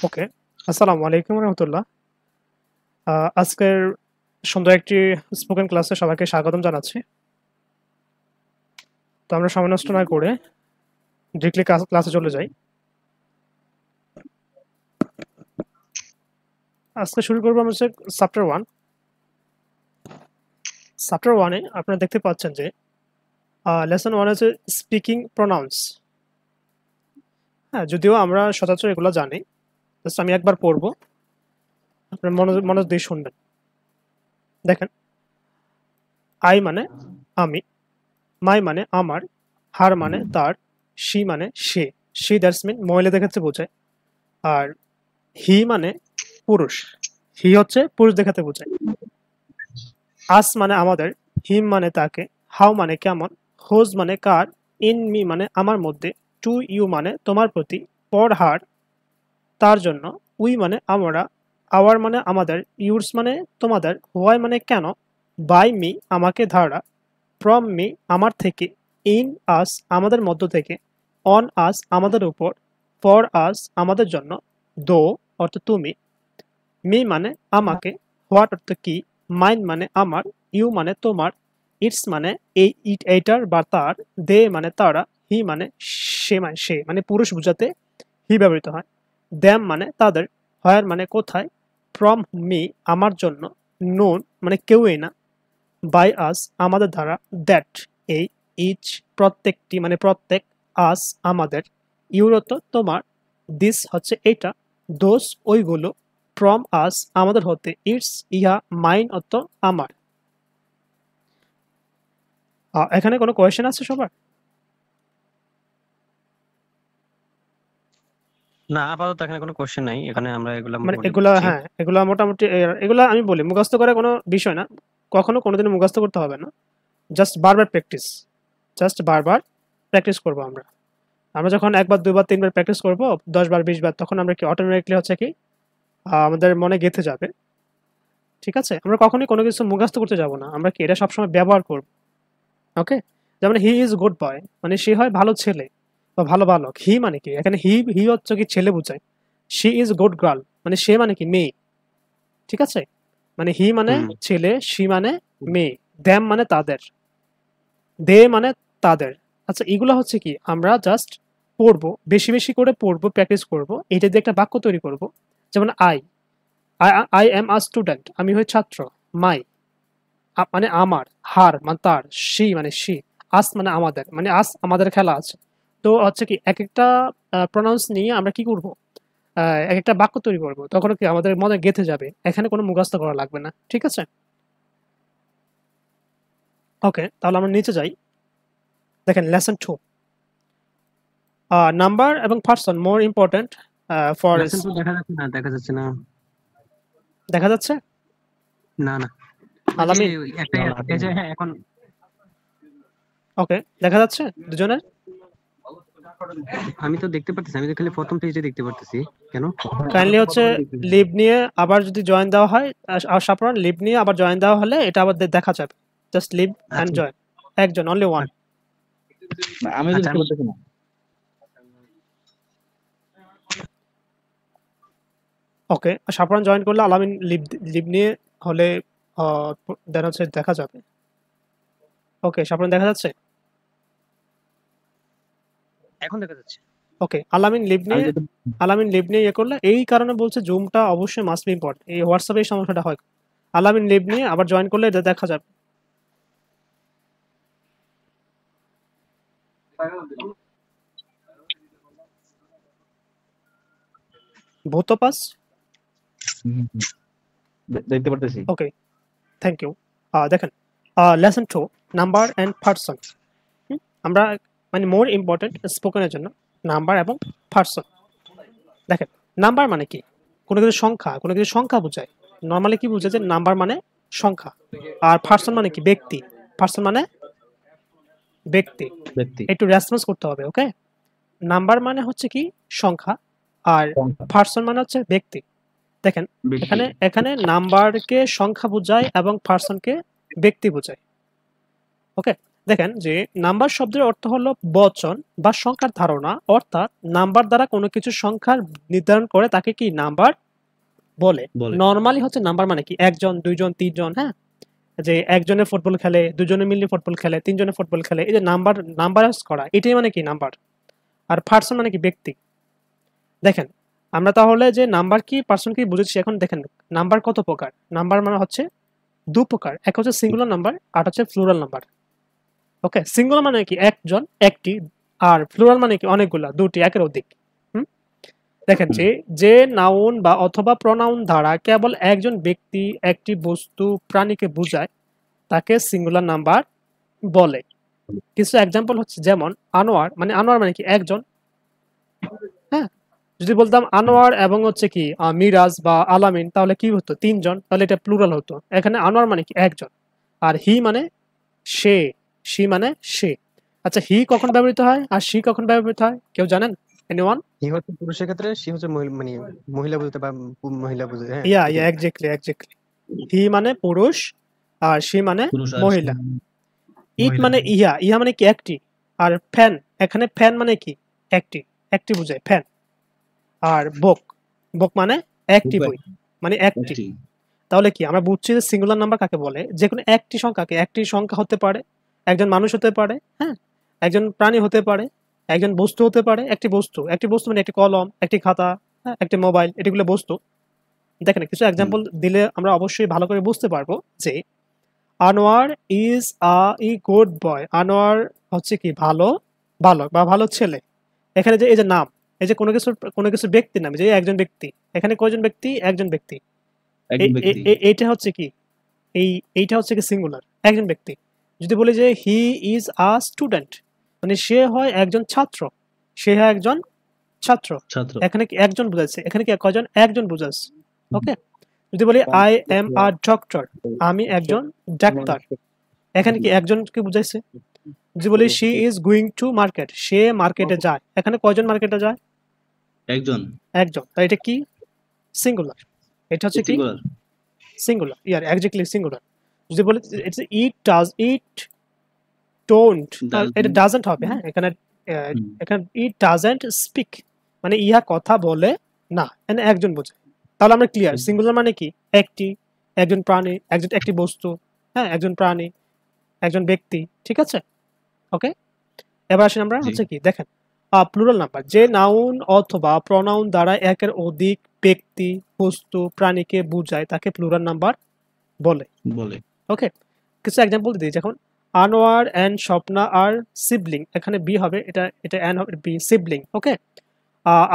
ওকে। আসসালামু আলাইকুম রহমতুল্লাহ। আজকের সুন্দর একটি স্পোকেন ক্লাসে সবাইকে স্বাগতম জানাচ্ছি। তো আমরা সময় নষ্ট না করে ডিরেক্টলি ক্লাসে চলে যাই। আজকে শুরু করবো আমরা হচ্ছে চ্যাপ্টার 1। চ্যাপ্টার 1 এ আপনারা দেখতে পাচ্ছেন যে লেসন 1 হচ্ছে স্পিকিং প্রোনাউন্স। হ্যাঁ, যদিও আমরা সচরাচর এগুলো জানি। জাস্ট আমি একবার পড়বো, আপনারা মনোযোগ দিয়ে শুনবেন। দেখেন, আই মানে আমি, মাই মানে আমার, হার মানে তার, শি মানে সে। শি দ্যাটস মিন মহিলাদের ক্ষেত্রে বোঝায়। আর হি মানে পুরুষ, হি হচ্ছে পুরুষ দেখাতে বোঝায়। আস মানে আমাদের, হিম মানে তাকে, হাউ মানে কেমন, হোজ মানে কার, ইন মি মানে আমার মধ্যে, টু ইউ মানে তোমার প্রতি, ফর হার তার জন্য, উই মানে আমরা, আওয়ার মানে আমাদের, ইউরস মানে তোমাদের, হোয়াই মানে কেন, বাই মি আমাকে ধারা, ফ্রম মি আমার থেকে, ইন আস আমাদের মধ্য থেকে, অন আস আমাদের উপর, ফর আস আমাদের জন্য, দো অর্থ তুমি, মি মানে আমাকে, হোয়াট অর্থ কি, মাইন মানে আমার, ইউ মানে তোমার, ইটস মানে এইটার বা তার, দে মানে তারা, হি মানে সে মানে পুরুষ বোঝাতে হি ব্যবহৃত হয়, দ্যাম মানে তাদের, হোয়ার মানে কোথায়, ফ্রম মি আমার জন্য, নোন মানে কেউই না, বাই আস আমাদের দ্বারা, দ্যাট এই, ইচ প্রত্যেকটি মানে প্রত্যেক, আস আমাদের, ইউরো তো তোমার, দিস হচ্ছে এটা, দোস ওইগুলো, ফ্রম আস আমাদের হতে, ইটস ইহা, মাইন অর্থ আমার। এখানে কোনো কোয়েশ্চেন আছে সবার? না, আপাতত এখানে কোনো কোশ্চেন নাই। এখানে আমরা এগুলা মানে মোটামুটি এগুলা, বুঝছি। হ্যাঁ, এগুলা মোটামুটি এগুলা আমি বলি মুখস্থ করে কোনো বিষয় না, কখনো কোনোদিন মুখস্থ করতে হবে না, জাস্ট বারবার প্র্যাকটিস, জাস্ট বারবার প্র্যাকটিস করবো আমরা। আমরা যখন একবার দুইবার তিনবার প্র্যাকটিস করবো 10 বার 20 বার, তখন আমরা কি অটোমেটিকলি হচ্ছে কি আমাদের মনে গেঁথে যাবে। ঠিক আছে, আমরা কখনোই কোনো কিছু মুখস্থ করতে যাব না, আমরা কি এটা সবসময় ব্যবহার করব। ওকে, যেমন হি ইজ গুড বয় মানে সে হয় ভালো ছেলে বা ভালো বালক। হি মানে কি, এখানে হি হি হচ্ছে কি ছেলে বোঝায়। শি ইজ গুড গার্ল মানে সে মানে কি মেয়ে। ঠিক আছে, মানে হি মানে হুম। ছেলে, শি মানে মেয়ে, দ্যাম মানে তাদের, দে মানে তাদের। আচ্ছা, এগুলো হচ্ছে কি আমরা জাস্ট পড়বো, বেশি বেশি করে পড়বো, প্র্যাকটিস করবো, এটা দিয়ে একটা বাক্য তৈরি করব। যেমন I I I am a student আমি হই ছাত্র। মাই মানে আমার, হার মানে তার, শি মানে শি, আস মানে আমাদের, মানে আস আমাদের খেলা আছে। তো হচ্ছে কি এক একটা প্রনাউন্স নিয়ে আমরা কি করব, এক একটা বাক্য তৈরি করব, তখন কি আমাদের মনে গেঁথে যাবে, এখানে কোনো মুখস্থ করা লাগবে না। ঠিক আছে, ওকে, তাহলে আমরা নিচে যাই। দেখেন লেসন 2, নাম্বার এবং person more important for. Lesson তো দেখা যাচ্ছে না, দেখা যাচ্ছে না। দেখা যাচ্ছে না, না, ওই যে আলামিন? একটা এই যে, হ্যাঁ, এখন ওকে, দেখা যাচ্ছে দুজনের? আমি তো দেখতে পারতেছি, আমি তো খালি প্রথম পেজে দেখতে পারতেছি। কেন? আমার কাইন্ডলি তো হচ্ছে বর্তমানে দেখতেছি। লিভ নিয়ে আবার যদি জয়েন দেওয়া হয়, আর সাপোর্ট লিভ নিয়ে আবার জয়েন দেওয়া হলে এটা আবার দেখা যাবে। জাস্ট লিভ অ্যান্ড আচ্ছা, জয়েন, একজন অনলি ওয়ান। আমি তো আচ্ছা, দেখতে পারতেছি না। ওকে, সাপোর্ট জয়েন করলে আলামিন লিভ লিভ নিয়ে হলে দেন হচ্ছে দেখা যাবে। ওকে, সাপোর্ট দেখা যাচ্ছে। এখন দেখা যাচ্ছে। ওকে, আলামিন লিভ আমি নিয়ে, যেটা আলামিন লিভ নিয়ে ইয়ে করলে এই কারণে বলছে জুমটা অবশ্যই মাস্ট বি ইম্পর্টেন্ট, এই হোয়াটসঅ্যাপে এই সমস্যাটা হয়। আলামিন লিভ নিয়ে আবার জয়েন করলে এটা দেখা যাবে। ভূত পাস। দেখতে পারতেছি। ওকে, থ্যাংক ইউ। দেখেন, লেসন 2, নাম্বার অ্যান্ড পার্সন। আমরা মানে মোর ইম্পর্টেন্ট স্পোকেনের জন্য নাম্বার এবং পার্সন। দেখেন, নাম্বার মানে কি, কোনো কিছু সংখ্যা, কোনো কিছু সংখ্যা বোঝায়। নর্মালি কি বোঝায় যে নাম্বার মানে সংখ্যা, আর পার্সন মানে কি ব্যক্তি। পার্সন মানে ব্যক্তি। ব্যক্তি একটু রেসপন্স করতে হবে, ওকে। নাম্বার মানে হচ্ছে কি সংখ্যা, আর সংখ্যা পার্সন মানে হচ্ছে ব্যক্তি। দেখেন, ব্যক্তি। এখানে এখানে নাম্বারকে সংখ্যা বোঝায় এবং পার্সনকে ব্যক্তি বোঝায়। ওকে, দেখেন যে নাম্বার শব্দের অর্থ হলো বচন বা সংখ্যার ধারণা, অর্থাৎ নাম্বার দ্বারা কোনো কিছু সংখ্যার নির্ধারণ করে তাকে কি নাম্বার বলে। বলে। নরমালি হচ্ছে নাম্বার মানে কি একজন, দুইজন, তিনজন, হ্যাঁ, যে একজনে ফুটবল খেলে, দুজনে মিলে ফুটবল খেলে, তিনজনে ফুটবল খেলে, এই যে নাম্বারাইজ করা, এটাই মানে কি নাম্বার। আর পার্সন মানে কি ব্যক্তি। দেখেন আমরা তাহলে যে নাম্বার কি পার্সন কি বুঝেছি। এখন দেখেন নাম্বার কত প্রকার। নাম্বার মানে হচ্ছে দু প্রকার, এক হচ্ছে সিঙ্গুলার নাম্বার আর হচ্ছে প্লুরাল নাম্বার। ওকে, সিঙ্গুলার মানে কি একজন, একটি, আর প্লুরাল মানে কি অনেকগুলা, দুটি, একের অধিক। হুম, দেখেন যে যে নাউন বা অথবা প্রনাউন দ্বারা কেবল একজন ব্যক্তি, একটি বস্তু, প্রাণীকে বোঝায় তাকে সিঙ্গুলার নাম্বার বলে। কিছু এক্সাম্পল হচ্ছে যেমন আনোয়ার মানে কি একজন, হ্যাঁ। যদি বলতাম আনোয়ার এবং হচ্ছে কি মিরাজ বা আলামিন, তাহলে কি হতো তিনজন, তাহলে এটা প্লুরাল হতো। এখানে আনোয়ার মানে কি একজন, আর হি মানে সে, সি মানে সে। আচ্ছা, হি কখন ব্যবহৃত হয় আর সি কখন ব্যবহৃত হয় কেউ জানেন? এনিওয়ান? হি হচ্ছে পুরুষের ক্ষেত্রে, সি হচ্ছে মানে মহিলা বুঝতে বা মহিলা বুঝে, হ্যাঁ ইয়া এটাই। ইয়া এক্স্যাক্টলি। হি মানে পুরুষ আর সি মানে পুরুষ আর মহিলা। ইট মহিলা। মানে ইহা, ইহা মানে কি একটি। আর ফ্যান, এখানে ফ্যান মানে কি একটি, একটি বোঝায় ফ্যান। আর বুক, বুক মানে একটি বই, মানে একটি। একটি। তাহলে কি আমরা বুঝছি যে সিঙ্গুলার নাম্বার কাকে বলে? যেকোনো একটি সংখ্যাকে, একটি সংখ্যা হতে পারে, একজন মানুষ হতে পারে, হ্যাঁ, একজন প্রাণী হতে পারে, একজন বস্তু হতে পারে। একটি বস্তু, একটি বস্তু মানে একটি কলম, একটি খাতা, হ্যাঁ, একটি মোবাইল, এটিগুলো বস্তু। দেখেন কিছু এক্সাম্পল দিলে আমরা অবশ্যই ভালো করে বুঝতে পারবো যে Anwar is E good boy. Anwar হচ্ছে কি ভালো বালক বা ভালো ছেলে। এখানে যে এই যে নাম, এই যে কোনো কিছু ব্যক্তির নাম, যে একজন ব্যক্তি, এখানে কয়জন ব্যক্তি? একজন ব্যক্তি। একজন ব্যক্তি। এইটা হচ্ছে কি এইটা হচ্ছে কি সিঙ্গুলার, একজন ব্যক্তি। যদি বলি যে হি ইজ স্টুডেন্ট, মানে সে হয় একজন ছাত্র, সে হয় একজন ছাত্র। ছাত্র। এখানে কি একজন বোঝাচ্ছে? এখানে কি কয়জন? একজন বোঝাচ্ছে। ওকে। যদি বলি আই এম ডক্টর, আমি একজন ডাক্তার, এখানে কি একজনকে বুঝাইছে। যদি বলি she is going to market, সে মার্কেটে যায়, এখানে কয়জন মার্কেটে যায়? একজন। একজন। তাই এটা কি সিঙ্গুলার, এটা হচ্ছে কি সিঙ্গুলার। সিঙ্গুলার, ইয়ার এক্স্যাক্টলি সিঙ্গুলার। যদি বলি it's it does it don't, এটা ডাজন্ট হবে, হ্যাঁ। এখানে এখানে ইট ডাজন্ট স্পিক, মানে ইহা কথা বলে না, মানে একজন বোঝায়। তাহলে আমরা ক্লিয়ার, সিঙ্গুলার মানে কি একটি, একজন প্রাণী, একটি বস্তু, হ্যাঁ, একজন প্রাণী, একজন ব্যক্তি, ঠিক আছে। ওকে, এবার আসেন আমরা হচ্ছে কি দেখেন প্লুরাল নাম্বার, যে নাউন অথবা প্রনাউন দ্বারা একের অধিক ব্যক্তি, বস্তু, প্রাণীকে বোঝায় তাকে প্লুরাল নাম্বার বলে। বলে। ওকে, কিছু এক্সাম্পল দিই। যখন Anwar and Swapna are sibling, এখানে বি হবে, এটা এটা এন হবে, বি সিবলিং। ওকে,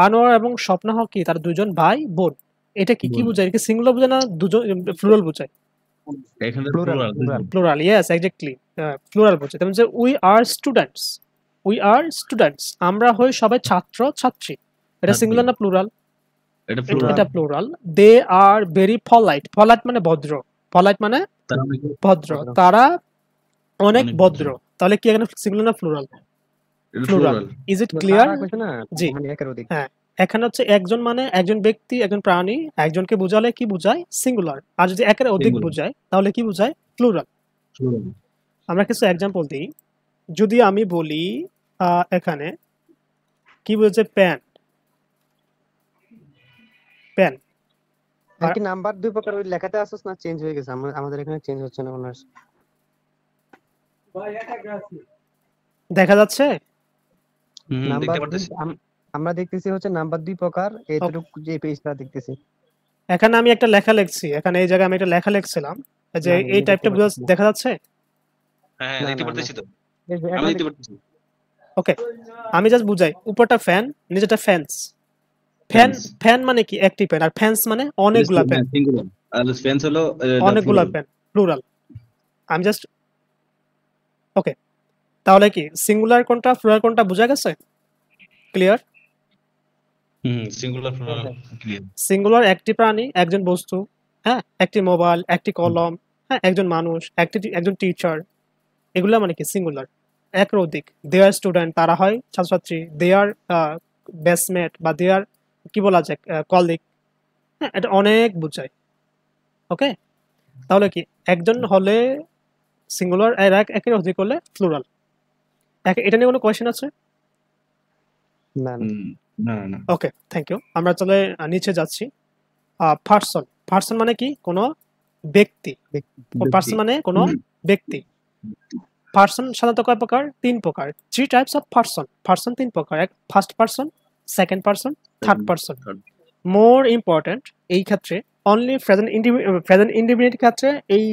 আনোয়ার এবং স্বপ্না হক কি তার দুজন ভাই বোন। এটা কি কি বোন। বোঝায়? কি সিঙ্গুলার বোঝায় না দুজন প্লুরাল বোঝায়? এখানে plural plural. Plural. Plural, yes exactly, plural বোঝায়। তেমন যে we are students, we are students, আমরা হই সবাই ছাত্র ছাত্রী। এটা ছাত্রী। সিঙ্গুলার না প্লুরাল? এটা প্লুরাল। এটা plural. They are very polite, polite মানে ভদ্র, পলাইট মানে তার মানে কি? ভদ্র, ভদ্র। তারা অনেক অনেক ভদ্র। ভদ্র। তাহলে কি এখানে সিঙ্গুলার না প্লুরাল? এটা plural. Plural. Is it clear? তারা কইছে না, জি, মানে একের অধিক। হ্যাঁ। এখানে হচ্ছে একজন মানে একজন ব্যক্তি, একজন প্রাণী, একজনকে বোঝালে কি বোঝায়? সিঙ্গুলার। আর যদি একের অধিক সিঙ্গুলার। বোঝায় তাহলে কি বোঝায়? প্লুরাল। প্লুরাল। আমরা কিছু এক্সাম্পল দিই। যদি আমি বলি এখানে কি বলছে প্যান, প্যান। আর কি নাম্বার দুই প্রকার ওই লেখাতে আসছ না, চেঞ্জ হয়ে গেছে, আমাদের এখানে চেঞ্জ হচ্ছে না অনার্স। দেখা যাচ্ছে? নাম্বার দেখতে পারতেছি। আমরা দেখতেছি হচ্ছে নাম্বার দুই প্রকার, এইটুকু যে পেজটা দেখতেছি। এখানে আমি একটা লেখা লিখছি, এখানে এই জায়গায় আমি একটা লেখা লিখছিলাম যে না, এই আমি টাইপটা দেখতে পাচ্ছি না। দেখা যাচ্ছে। হ্যাঁ, না দেখতে না না, পারতেছি তো। এই যে আমি এখন দেখতে পারতেছি। ওকে, আমি জাস্ট বুঝাই। উপরটা ফ্যান, নিচেটা ফ্যান্স। Fan, fans. ফ্যান মানে কি একটি ফ্যান, আর ফ্যান্স মানে অনেকগুলা ফ্যান, সিঙ্গুলার। আর ফ্যান্স হলো এটা অনেকগুলা প্লুরাল। Fan, plural. আমি জাস্ট ওকে। তাহলে কি সিঙ্গুলার কোনটা প্লুরাল কোনটা বোঝা গেছে? Clear? Singular plural clear. Singular একটি প্রাণী, একজন বস্তু, হ্যাঁ, একটি মোবাইল, একটি কলম, হ্যাঁ, একজন মানুষ, একজন টিচার, এগুলা মানে কি সিঙ্গুলার। একের অধিক, দে আর স্টুডেন্ট, তারা হয় ছাত্রছাত্রী, দে আর ব্যাচমেট বা দে আর কি বলা যায় কলিগ, এটা অনেক বোঝায়। ওকে, তাহলে কি একজন হলে সিঙ্গুলার, এর একের অধিক হলে প্লুরাল। এটা নিয়ে কোনো কোয়েশ্চেন আছে? না না না না না ওকে, থ্যাংক ইউ। আমরা চলে নিচে যাচ্ছি। পার্সন, পার্সন মানে কি? কোনো ব্যক্তি। পার্সন মানে কোনো ব্যক্তি। পার্সন সাধারণত কয় প্রকার? 3 প্রকার। 3 টাইপস অফ পার্সন। পার্সন 3 প্রকার, এক first person, second person, third person. More important এই ক্ষেত্রে অনলি প্রেজেন্ট ইন্ডিফিনিট ক্ষেত্রে এই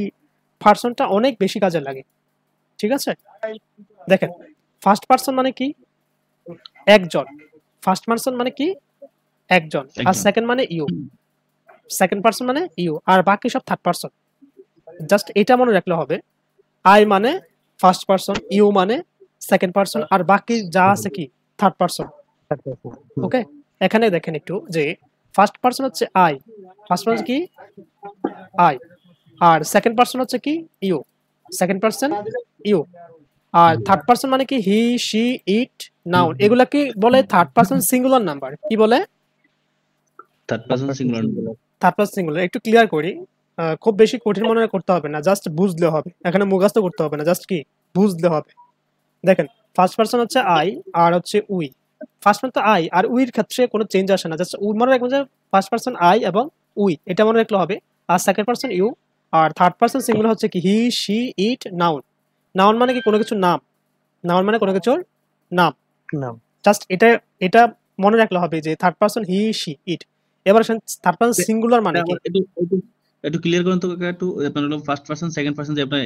পার্সনটা অনেক বেশি কাজে লাগে, ঠিক আছে? দেখেন, ফার্স্ট পার্সন মানে কি? একজন। ফার্স্ট পার্সন মানে কি? একজন। আর একজন। সেকেন্ড মানে ইউ। সেকেন্ড পার্সন মানে ইউ, আর বাকি সব থার্ড পার্সন। জাস্ট এটা মনে রাখলে হবে। আই মানে ফার্স্ট পার্সন, ইউ মানে সেকেন্ড পার্সন, আর বাকি যা আছে কি? Third person. ওকে, এখানে দেখেন একটু যে ফার্স্ট পার্সন হচ্ছে আই, ফার্স্ট পার্সন কি? আই। আর সেকেন্ড পার্সন হচ্ছে কি? ইউ। Second person you. আর থার্ড পার্সন মানে কি? He, she, it, noun. এগুলা কি বলে? Third person singular number. কি বলে? Third person singular. Third person singular. একটু ক্লিয়ার করি, খুব বেশি কঠিন মনে করতে হবে না, জাস্ট বুঝলে হবে। এখানে মুখস্থ করতে হবে না, জাস্ট কি বুঝলে হবে। দেখেন, ফার্স্ট পার্সন হচ্ছে আই আর হচ্ছে উই। ফার্স্ট পার্সন তো আই আর উইর ক্ষেত্রে কোনো চেঞ্জ আসে না, জাস্ট মনে রাখবেন যে ফার্স্ট পার্সন আই এবং উই, এটা মনে রাখলে হবে। আর সেকেন্ড পার্সন ইউ। আর থার্ড পার্সন সিঙ্গুলার হচ্ছে কি? He, she, it, noun. Noun মানে কি? কোনো কিছুর নাম। নাউন মানে কোনো কিছুর নাম। নাম। জাস্ট এটা মনে রাখলে হবে যে থার্ড পার্সন হি, শি, ইট। এবার থার্ড পার্সন সিঙ্গুলার মানে কি? একটু ক্লিয়ার করেন তো কাকা, একটু আপনার হলো ফার্স্ট পারসন সেকেন্ড পারসন যে আপনার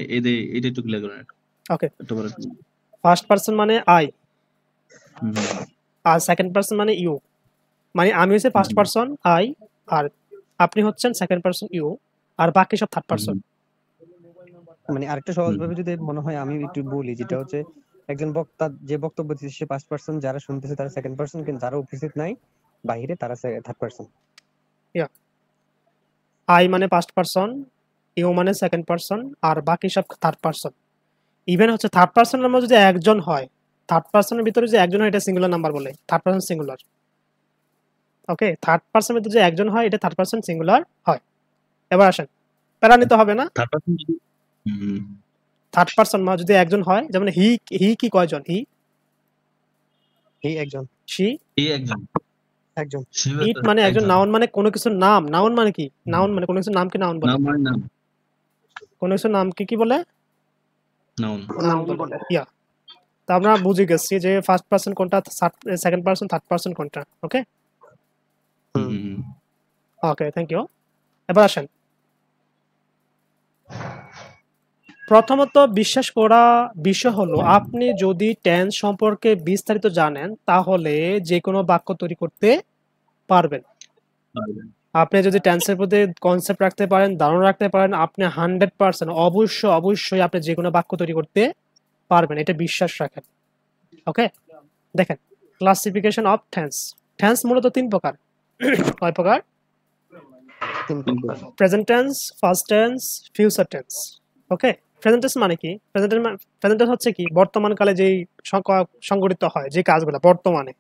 এটা একটু ক্লিয়ার করেন ওকে, একটু বলেন। ফার্স্ট পার্সন মানে আই, আর সেকেন্ড পার্সন মানে ইউ। মানে আমি হচ্ছে ফার্স্ট পার্সন আই, আর আপনি হচ্ছেন সেকেন্ড পার্সন ইউ, আর বাকি সব থার্ড পার্সন। মানে আরেকটা সহজভাবে যদি মনে হয় আমি একটু বলি, যেটা হচ্ছে একজন বক্তা যে বক্তব্য দিচ্ছে সে ফার্স্ট পার্সন, যারা শুনতেছে তারা সেকেন্ড পার্সন, কিন্তু যারা উপস্থিত নাই বাইরে তারা থার্ড পার্সন। আই মানে ফার্স্ট পার্সন, ইউ মানে সেকেন্ড পার্সন, আর বাকি সব থার্ড পার্সন। ইভেন হচ্ছে থার্ড পার্সনের মধ্যে যদি একজন হয়, থার্ড পার্সনের ভিতরে যে একজন হয় এটা সিঙ্গুলার নাম্বার বলে, থার্ড পার্সন সিঙ্গুলার। ওকে, থার্ড পার্সনের ভিতরে যে একজন হয় এটা থার্ড পার্সন সিঙ্গুলার হয়। এবার আসেন, প্যারা নিতে হবে না। থার্ড পারসন থার্ড পার্সন যদি একজন হয়, যেমন হি, হি কি কয়জন? হি, এই একজন, শি, একজন, একজন। ইট মানে একজন। নাউন মানে কোনো কিছুর নাম। নাউন মানে কি? নাউন মানে কোনো কিছুর নামকে নাউন বলে। নাম মানে নাম, কোনো কিছুর নামকে কি বলে? নাউন। নাউন বলে। ইয়া, তা আমরা বুঝে গেছি যে ফার্স্ট পার্সন কোনটা, সেকেন্ড পার্সন, থার্ড পার্সন কোনটা। ওকে ওকে, থ্যাংক ইউ। এবার আসেন, প্রথমত বিশ্বাস করা বিষয় হলো আপনি যদি টেন্স সম্পর্কে বিস্তারিত জানেন তাহলে যে কোনো বাক্য তৈরি করতে পারবেন। আপনি যদি টেন্সের প্রতি কনসেপ্ট রাখতে পারেন, ধারণা রাখতে পারেন, আপনি 100% অবশ্যই আপনি যে কোনো বাক্য তৈরি করতে পারবেন, এটা বিশ্বাস রাখেন। ওকে, দেখেন, ক্লাসিফিকেশন অফ টেন্স। টেন্স মূলত 3 প্রকার। কয় প্রকার? Present tense, past tense, future tense. Okay, present tense মানে কি? প্রেজেন্ট টেন্স হচ্ছে কি? বর্তমানকালে যেই সংঘটিত হয় যে কাজগুলো বর্তমানে,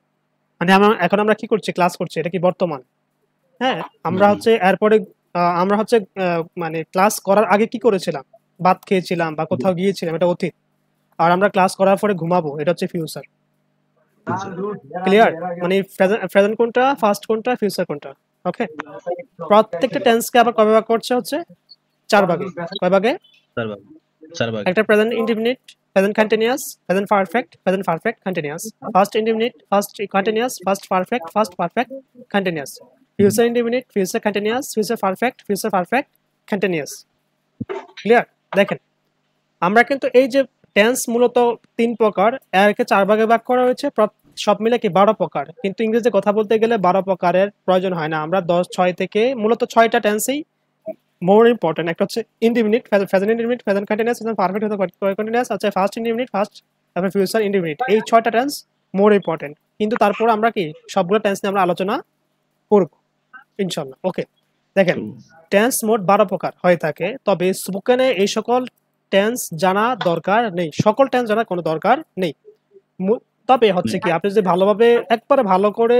মানে এখন আমরা কি করছি? ক্লাস করছি, এটা কি বর্তমান? হ্যাঁ, আমরা হচ্ছে এরপরে আমরা হচ্ছে মানে ক্লাস করার আগে কি করেছিলাম? ভাত খেয়েছিলাম বা কোথাও গিয়েছিলাম, এটা অতীত। আর আমরা ক্লাস করার পরে ঘুমাবো, এটা হচ্ছে ফিউচার। ক্লিয়ার? মানে প্রেজেন্ট কোনটা, ফার্স্ট কোনটা, ফিউচার কোনটা। ওকে, প্রত্যেকটা টেন্সকে আবার কয় ভাগ করছে? হচ্ছে 4 ভাগে। কয় ভাগে? 4 ভাগ। একটা present indefinite, present continuous, present perfect continuous, first indefinite, first continuous, first perfect continuous, future indefinite, future continuous, future perfect continuous. Clear? দেখেন, আমরা কিন্তু এই যে টেন্স মূলত 3 প্রকার, এরকে 4 ভাগে ভাগ করা হয়েছে, সব মিলে কি 12 প্রকার। কিন্তু ইংরেজিতে কথা বলতে গেলে 12 প্রকারের প্রয়োজন হয় না। আমরা 6 থেকে মূলত 6টা টেন্সই মোর ইম্পর্টেন্ট। একটা হচ্ছে indefinite, present indefinite, present continuous, present perfect, continuous, আচ্ছা ফার্স্ট ইনডিফিনিট, ফার্স্ট, তারপর ফিউচার ইনডিফিনিট। এই 6টা টেন্স মোর ইম্পর্টেন্ট। কিন্তু তারপর আমরা কি সবগুলো টেন্স নিয়ে আমরা আলোচনা করব ইনশাআল্লাহ। ওকে, দেখেন, টেন্স মোট 12 প্রকার হয়ে থাকে, তবে স্পোকেনে এই সকল টেন্স জানা দরকার নেই। সকল টেন্স জানার কোনো দরকার নেই। তবে হচ্ছে কি, আপনি যদি ভালোভাবে একবারে ভালো করে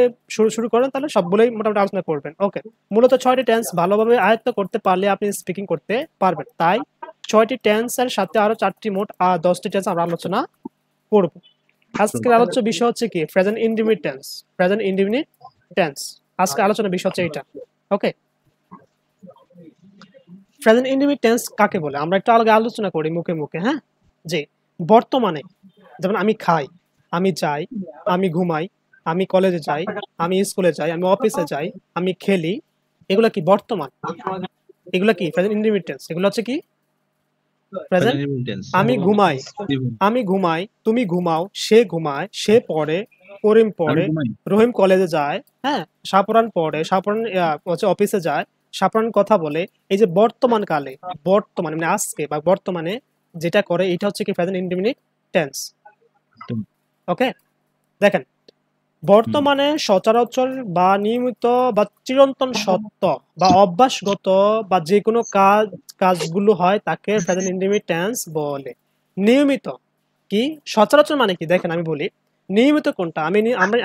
শুরু করেন তাহলে সবগুলোই মোটামুটি আলোচনা করবেন। ওকে, মূলত 6টি টেন্স ভালোভাবে আয়ত্ত করতে পারলে আপনি স্পিকিং করতে পারবেন। তাই 6টি টেন্সের সাথে আরো 4টি মোট 10টি টেন্স আমরা আলোচনা করব। আজকের আলোচ্য বিষয় হচ্ছে কি present indefinite tense. Present indefinite tense আজকে আলোচনার বিষয় হচ্ছে এটা। ওকে, প্রেজেন্ট ইনডিফিনিট টেন্স কাকে বলে আমরা একটু আগে আলোচনা করি মুখে মুখে। হ্যাঁ, যে বর্তমানে যেমন আমি খাই, আমি যাই, আমি ঘুমাই, আমি কলেজে যাই, আমি স্কুলে যাই, আমি অফিসে যাই, আমি খেলি, এগুলা কি বর্তমান? এগুলা কি প্রেজেন্ট ইনডিফিনিট টেন্স। এগুলো হচ্ছে কি প্রেজেন্ট। আমি ঘুমাই, আমি ঘুমাই, তুমি ঘুমাও, সে ঘুমায়, সে পড়ে, করিম পড়ে, রহিম কলেজে যায়, হ্যাঁ, সাপরান পড়ে, সাপরান হচ্ছে অফিসে যায়, সাপরান কথা বলে। এই যে বর্তমান কালে, বর্তমানে মানে আজকে বা বর্তমানে যেটা করে এটা হচ্ছে কি প্রেজেন্ট ইনডিফিনিট টেন্স। ওকে, দেখেন বর্তমানে সচরাচর বা নিয়মিত বা চিরন্তন সত্য বা অভ্যাসগত বা যে কোনো কাজগুলো হয় তাকে প্রেজেন্ট ইনডিফিনিট টেন্স বলে। নিয়মিত কি, সচরাচর মানে কি দেখেন আমি বলি, নিয়মিত কোনটা?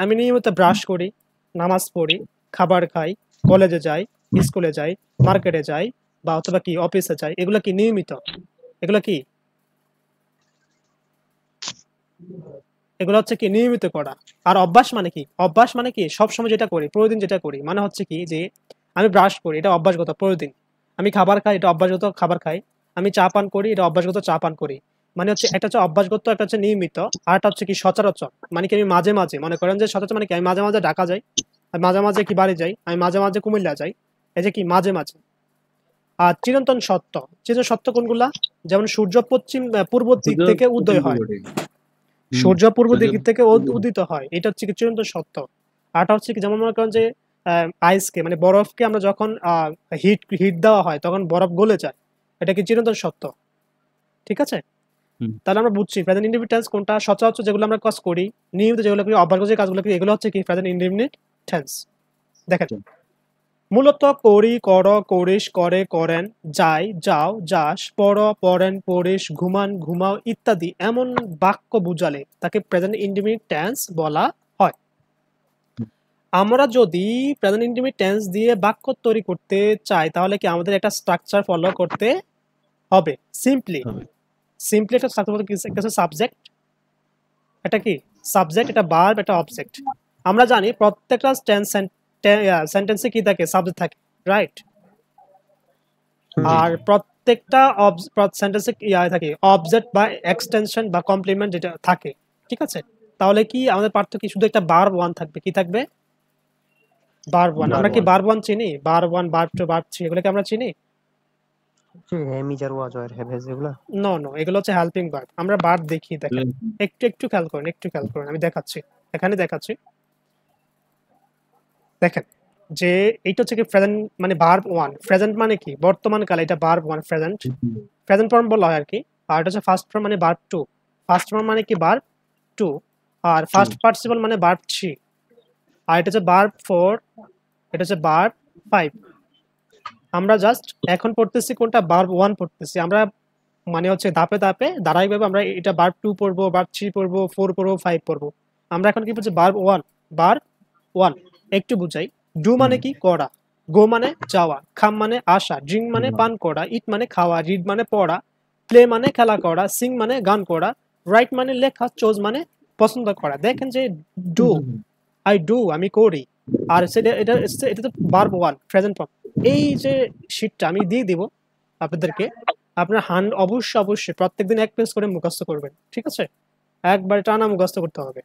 আমি নিয়মিত ব্রাশ করি, নামাজ পড়ি, খাবার খাই, কলেজে যাই, স্কুলে যাই, মার্কেটে যাই বা অথবা কি অফিসে যাই, এগুলো কি নিয়মিত? এগুলো কি, এগুলো হচ্ছে কি নিয়মিত করা। আর অভ্যাস মানে কি? অভ্যাস মানে কি সবসময় যেটা করি, প্রতিদিন যেটা করি। মানে হচ্ছে কি যে আমি ব্রাশ করি, এটা অভ্যাসগত প্রতিদিন। আমি খাবার খাই, এটা অভ্যাসগত খাবার খাই। আমি চা পান করি, এটা অভ্যাসগত চা পান করি। মানে হচ্ছে একটা হচ্ছে অভ্যাসগত, একটা হচ্ছে নিয়মিত, আর একটা হচ্ছে কি সচরাচর। মানে কি আমি মাঝে মাঝে, মনে করেন যে সচরাচর মানে কি আমি মাঝে মাঝে ঢাকা যাই, আমি মাঝে মাঝে কি বাড়ি যাই, আমি মাঝে মাঝে কুমিল্লা যাই, এই যে কি মাঝে মাঝে। আর চিরন্তন সত্য, চিরন্তন সত্য কোনগুলা? যেমন সূর্য পূর্ব দিক থেকে উদয় হয়, সূর্য পূর্ব দিক থেকে উদিত হয়, এটা হচ্ছে কি চিরন্তন সত্য। আরটা হচ্ছে কি যেমন মনে করেন যে আইসকে মানে বরফকে আমরা যখন হিট দেওয়া হয় তখন বরফ গলে যায়, এটা কি চিরন্তন সত্য। ঠিক আছে, তাহলে আমরা বুঝছি প্রেজেন্ট ইনডিফিনিট টেন্স কোনটা। সচরাচর যেগুলো আমরা কাজ করি, নিয়মিত যেগুলো করি, অভ্যাসগত যে কাজগুলো করি, এগুলো হচ্ছে কি প্রেজেন্ট ইনডিফিনিট টেন্স। দেখেন মূলত করি, কর, করিস, করে, করেন, যাই, যাও, যাস, পড়, পড়েন, পড়িস, ঘুমান, ঘুমাও ইত্যাদি এমন বাক্য বুঝালে তাকে প্রেজেন্ট ইনডিফিনিট টেন্স বলা হয়। আমরা যদি প্রেজেন্ট ইনডিফিনিট টেন্স দিয়ে বাক্য তৈরি করতে চাই তাহলে কি আমাদের একটা স্ট্রাকচার ফলো করতে হবে। সিম্পলি একটা স্ট্রাকচার বলতে একটা সাবজেক্ট, এটা কি সাবজেক্ট, এটা ভার্ব, এটা অবজেক্ট। আমরা জানি প্রত্যেকটা সেন্টেন্সে কি থাকে, সাবজেক্ট থাকে, রাইট? আর প্রত্যেকটা সেন্টেন্সে থাকে অবজেক্ট বা এক্সটেনশন বা কমপ্লিমেন্ট যেটা থাকে। ঠিক আছে, তাহলে কি আমাদের পার্থক্য শুধু একটা ভার্ব ওয়ান থাকবে। কি থাকবে? Verb one. আমরা কি ভার্ব ওয়ান চিনি? Verb one, verb two, verb three, এগুলো কি আমরা চিনি? নো, এগুলো হচ্ছে হেল্পিং ভার্ব। আমরা ভার্ব দেখি, দেখেন একটু খেয়াল করেন, আমি দেখাচ্ছি, এখানে দেখাচ্ছি। দেখেন যে এইটা হচ্ছে কি প্রেজেন্ট মানে ভার্ব ওয়ান। প্রেজেন্ট মানে কি বর্তমান কালে, এটা ভার্ব ওয়ান প্রেজেন্ট ফর্ম বলা হয় আর কি। আর এটা হচ্ছে ফার্স্ট ফর্ম মানে ভার্ব টু। ফার্স্ট ফর্ম মানে কি ভার্ব টু, আর ফার্স্ট পার্টিসিপল মানে ভার্ব থ্রি, আর এটা হচ্ছে ভার্ব ফোর, এটা হচ্ছে ভার্ব ফাইভ। আমরা জাস্ট এখন পড়তেছি কোনটা, ভার্ব ওয়ান পড়তেছি আমরা, মানে হচ্ছে ধাপে ধাপে ধারাবাহিকভাবে আমরা এটা ভার্ব টু পড়বো, ভার্ব থ্রি পড়বো, ফোর পড়বো, ফাইভ পড়বো। আমরা এখন কি বলছি, ভার্ব ওয়ান। ভার্ব ওয়ান একটু বুঝাই। ডু মানে কি করা, গো মানে যাওয়া, খাম মানে আসা, ড্রিঙ্ক মানে পান করা, ইট মানে খাওয়া, রিড মানে পড়া, প্লে মানে খেলা করা, সিং মানে গান করা, রাইট মানে লেখা, চোজ মানে পছন্দ করা। দেখেন যে ডু, আই ডু আমি করি, আর সেটা এটা তো ভার্ব ওয়ান প্রেজেন্ট ফর্ম। এই যে শীটটা আমি দিয়ে দিব আপনাদেরকে, আপনার অবশ্যই প্রত্যেকদিন এক পেজ করে মুখস্থ করবেন। ঠিক আছে, একবার টানা মুখস্থ করতে হবে।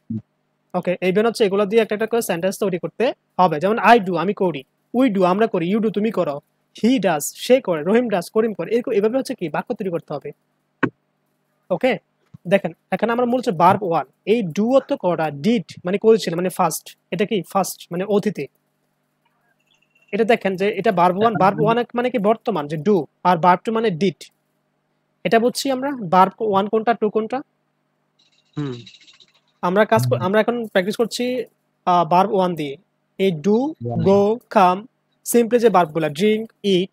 ওকে, এইবার হচ্ছে এগুলো দিয়ে একটা একটা করে সেন্টেন্স তৈরি করতে হবে। যেমন আই ডু আমি করি, উই ডু আমরা করি, ইউ ডু তুমি করো, হি ডাজ সে করে, রহিম ডাজ করিম করে, এরকম এভাবে হচ্ছে কি বাক্য তৈরি করতে হবে। ওকে, দেখেন এখানে আমরা মূল হচ্ছে ভার্ব ওয়ান। এই ডু অর্থ করা, ডিড মানে করেছিল মানে ফার্স্ট, এটা কি ফার্স্ট মানে অতীতে। এটা দেখেন যে এটা ভার্ব ওয়ান মানে কি বর্তমান যে ডু, আর ভার্ব টু মানে ডিড। এটা বুঝছি আমরা ভার্ব ওয়ান কোনটা, টু কোনটা। আমরা এখন প্র্যাকটিস করছি ভার্ব ওয়ান দিয়ে। এই ডু, গো, কাম, সিম্পলি যে ভার্বগুলো ড্রিঙ্ক, ইট,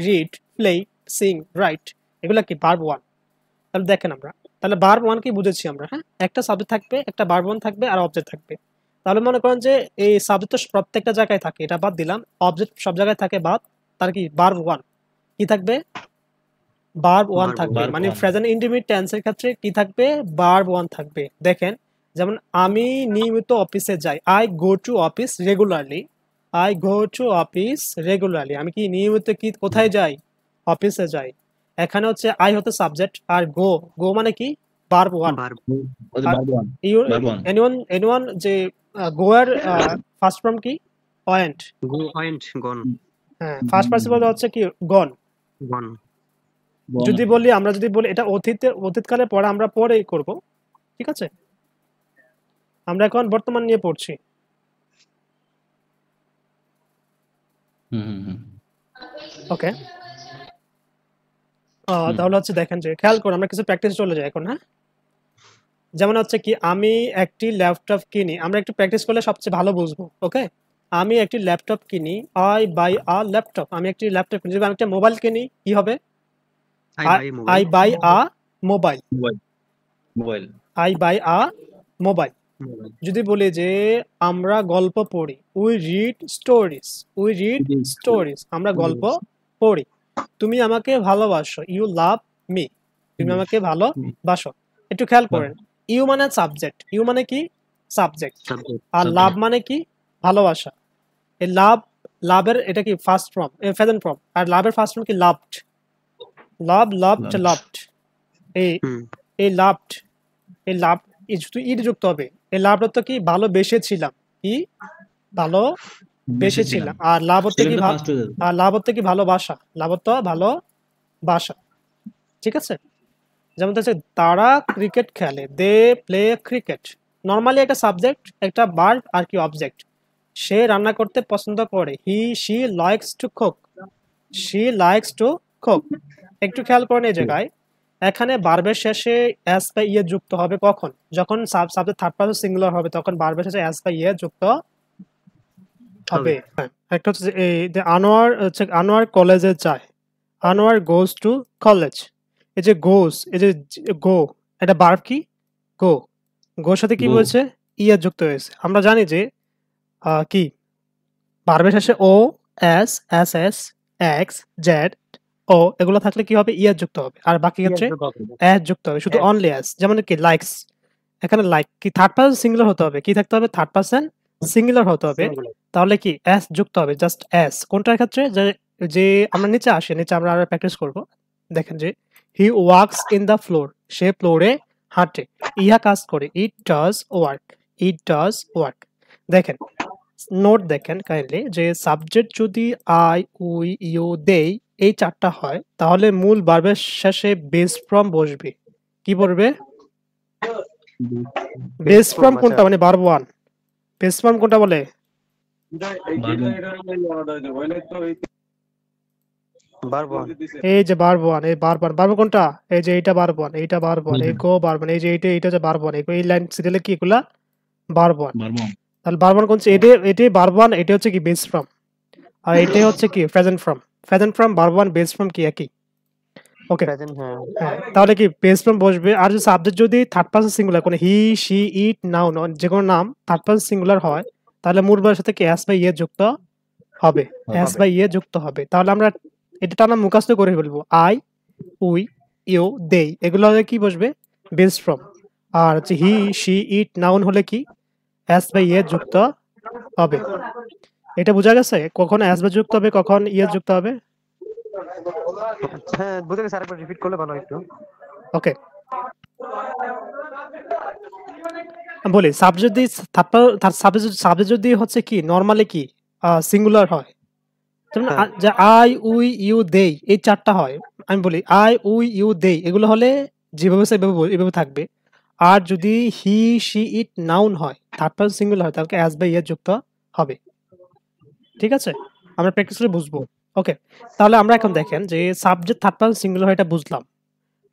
রিড, প্লে, সিং, রাইট, এগুলা কি ভার্ব ওয়ান। তাহলে দেখেন আমরা তাহলে ভার্ব ওয়ান কি বুঝেছি আমরা। হ্যাঁ, একটা সাবজেক্ট থাকবে, একটা ভার্ব ওয়ান থাকবে, আর অবজেক্ট থাকবে। তাহলে মনে করেন যে এই সাবজেক্ট তো প্রত্যেকটা জায়গায় থাকে, এটা বাদ দিলাম, অবজেক্ট সব জায়গায় থাকে বাদ, তার কি ভার্ব ওয়ান কি থাকবে, ভার্ব ওয়ান Verb থাকবে, verb মানে one, প্রেজেন্ট ইন্ডিফিনিট টেন্সের ক্ষেত্রে কি থাকবে, ভার্ব ওয়ান থাকবে। দেখেন যেমন আমি নিয়মিত অফিসে যাই, I go to office regularly, I go to office regularly, আমি কি নিয়মিত কি কোথায় যাই, অফিসে যাই। এখানে হচ্ছে আই হতে সাবজেক্ট, আর গো, গো মানে কি ভার্ব ওয়ান। verb ওই যে আর verb one, you verb one, anyone যে গো এর ফার্স্ট ফর্ম কি, ওয়েন্ট। go went gone হ্যাঁ, ফার্স্ট পার্টিসিপল হচ্ছে কি গন। gone gone, যদি বলি, আমরা যদি বলি এটা অতীতকালে পড়া, আমরা পরেই করব, ঠিক আছে। আমরা এখন বর্তমান নিয়ে পড়ছি। ওকে, তাহলে হচ্ছে দেখেন যে খেয়াল করুন, আমরা কিছু প্র্যাকটিস চলে যাই এখন। হ্যাঁ, যেমন হচ্ছে কি আমি একটি ল্যাপটপ কিনি, আমরা একটু প্র্যাকটিস করলে সবচেয়ে ভালো বুঝবো। ওকে, আমি একটি ল্যাপটপ কিনি, আই বাই আ ল্যাপটপ, আমি একটি ল্যাপটপ কিনি। যদি আমি একটা মোবাইল কিনি কি হবে, I buy I mobile buy a mobile, mobile, I buy a mobile. mobile যদি বলি যে আমরা গল্প পড়ি, we read stories, we read stories, আমরা গল্প পড়ি। তুমি আমাকে ভালোবাসো, ইউ লাভ মি, তুমি আমাকে ভালোবাসো। একটু খেয়াল করেন, ইউ মানে সাবজেক্ট, ইউ মানে কি সাবজেক্ট, subject আর লাভ মানে কি ভালোবাসা। এই লাভের এটা কি ফার্স্ট ফর্ম, প্রেজেন্ট ফর্ম, আর লাভের ফার্স্ট ফর্ম কি লাভড, লাভড। এই হুম এই লাভড, এই লাভ ইড যুক্ত হবে। এই লাভ অর্থ কি ভালোবেসেছিলাম, কি ভালোবেসেছিলাম। আর লাভ অর্থ কি সেকেন্ডটা ফার্স্ট হয়ে যাবে। আর লাভ অর্থ কি ভালোবাসা, লাভ অর্থ ভালোবাসা, ঠিক আছে। যেমন হচ্ছে তারা ক্রিকেট খেলে, দে প্লে ক্রিকেট। নর্মালি একটা সাবজেক্ট, একটা ভার্ব, আর কি অবজেক্ট। সে রান্না করতে পছন্দ করে, she likes to cook, she likes to cook. একটু খেয়াল করেন এই জায়গায়, এখানে ভার্বের শেষে এস বা ইয়ে যুক্ত হবে কখন, যখন সাবজেক্ট থার্ড পারসন সিঙ্গুলার হবে, তখন ভার্বের শেষে এস বা ইয়ে যুক্ত হবে। হ্যাঁ, একটা হচ্ছে যে এই যে আনোয়ার কলেজে যায়, আনোয়ার গোজ টু কলেজ। এই যে গোজ, এই যে গো, এটা ভার্ব কি গো, গোর সাথে কি Go, বলছে, ইয়ে যুক্ত হয়েছে। আমরা জানি যে কি ভার্বের শেষে O, S, S S, X, Z, ও এগুলো থাকলে কি হবে, ইয়ে যুক্ত হবে। আর বাকি ক্ষেত্রে এস যুক্ত হবে, শুধু অনলি এস। যেমন কি লাইকস, এখানে লাইক কি থার্ড পারসন সিঙ্গুলার হতে হবে, কি থাকতে হবে, থার্ড পারসন সিঙ্গুলার হতে হবে। তাহলে কি এস যুক্ত হবে, জাস্ট এস। কোনটার ক্ষেত্রে, যে যে আমরা নিচে আসি, নিচে আমরা আরো প্র্যাকটিস করব। দেখেন যে he works in the floor, সে ফ্লোরে হাঁটে। ইহা কাজ করে, it does work, it does work. দেখেন নোট দেখেন কাইন্ডলি, যে সাবজেক্ট যদি আই, উই, ইউ, দেই এই চারটা হয়, তাহলে মূল ভার্বের শেষে বেস ফর্ম বসবে। কি পড়বে, বেস ফর্ম কোনটা, মানে ভার্ব ওয়ান। বেস ফর্ম কোনটা বলে, verb one এই যে ভার্ব ওয়ান, এই ভার্ব কোনটা, এই যে এইটা ভার্ব ওয়ান, এইটা ভার্ব ওয়ান, এই গো ভার্ব ওয়ান, এই যে এইটা হচ্ছে ভার্ব ওয়ান, এই লাইন সিরিয়ালে কি এগুলা ভার্ব ওয়ান। verb one, তাহলে ভার্ব ওয়ান কোনটা, এটাই ভার্ব ওয়ান, এটা হচ্ছে কি বেস ফর্ম, আর এটাই হচ্ছে কি present form. Present form, verb one, base form কি একই। ওকে, present হ্যাঁ, তাহলে কি বেস ফর্ম বসবে। আর যদি সাবজেক্ট যদি থার্ড পারসন সিঙ্গুলার, কোনো হি, শি, ইট, নাউন, যে কোনো নাম থার্ড পারসন সিঙ্গুলার হয়, তাহলে মূল ভার্বের সাথে কি এস বা ইয়ে যুক্ত হবে, এস বা ইয়ে যুক্ত হবে। তাহলে আমরা এটা টানা মুখস্থ করে ফেলবো, আই, উই, ইউ, দেই, এগুলো হলে কি বসবে, বেস ফর্ম। আর হচ্ছে হি, শি, ইট, নাউন হলে কি এস বা ইয়ে যুক্ত হবে। এটা বোঝা গেছে, কখন এস বা যুক্ত হবে, কখন ইয়ে যুক্ত হবে। হ্যাঁ বুঝে গেছি, আরেকবার রিপিট করলে ভালো হয় একটু। ওকে, বলি সাবজেক্ট যদি সাবজেক্ট যদি হচ্ছে কি নরমালি কি সিঙ্গুলার হয়, যেমন হ্যাঁ যে আই, উই, ইউ, দেই এই চারটা হয়। আমি বলি আই, উই, ইউ, দেই, এগুলো হলে যেভাবে এভাবে থাকবে। আর যদি হি, শি, ইট, নাউন হয়, থার্ড পারসন সিঙ্গুলার হয়, তাহলে অ্যাস বা ইয়ে যুক্ত হবে। ঠিক আছে, আমরা প্র্যাকটিস করে বুঝবো। ওকে, তাহলে আমরা এখন দেখেন যে সাবজেক্ট থার্ড পারসন সিঙ্গুলার হয়, এটা বুঝলাম।